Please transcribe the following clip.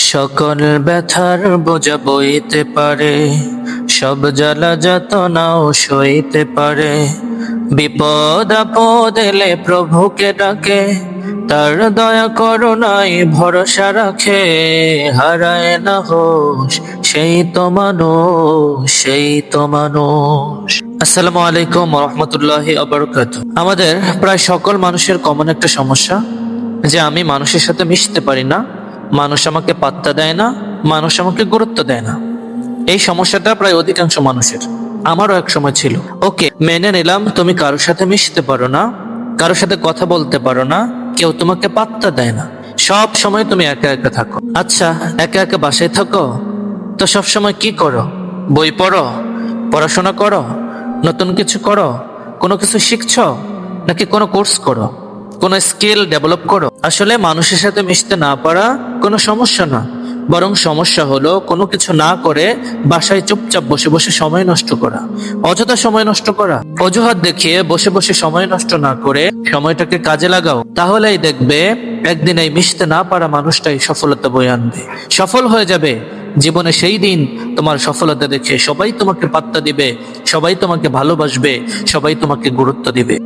সকল ব্যথার বোঝা বইতে পারে, সব জ্বালা যাতনাও সইতে পারে। বিপদ আপদ এলে প্রভুকে ডাকে, তার দয়া করুণায় ভরসা রাখে। হারায় না হোশ সেই তো মানুষ, সেই তো মানুষ। আসসালামু আলাইকুম ওয়া রাহমাতুল্লাহি ওয়া বারাকাতুহু। আমাদের প্রায় সকল মানুষের কমন একটা সমস্যা যে আমি মানুষের সাথে মিশতে পারি না, মানুষ আমাকে পাত্তা দেয় না, মানুষ আমাকে গুরুত্ব দেয় না। এই সমস্যাটা প্রায় অধিকাংশ মানুষের, আমারও এক সময় ছিল। ওকে, মেনে নিলাম তুমি কারোর সাথে মিশতে পারো না, কারোর সাথে কথা বলতে পারো না, কেউ তোমাকে পাত্তা দেয় না, সব সময় তুমি একা একা থাকো। আচ্ছা, একা একা বাসায় থাকো তো সব সময় কি করো? বই পড়ো, পড়াশোনা করো, নতুন কিছু করো, কোনো কিছু শিখছো, নাকি কোনো কোর্স করো, কোনো স্কিল ডেভেলপ করো? আসলে মানুষের সাথে মিশতে না পারা কোনো সমস্যা না, বরং সমস্যা হলো কোনো কিছু না করে বাসায় চুপচাপ বসে বসে সময় নষ্ট করা, অযথা সময় নষ্ট করা। অজুহাত দেখিয়ে বসে বসে সময় নষ্ট না করে সময়টাকে কাজে লাগাও, তাহলেই দেখবে একদিন এই মিশতে না পারা মানুষটাই সফলতা বয়ে আনবে, সফল হয়ে যাবে জীবনে। সেই দিন তোমার সফলতা দেখে সবাই তোমাকে পাত্তা দিবে, সবাই তোমাকে ভালোবাসবে, সবাই তোমাকে গুরুত্ব দিবে।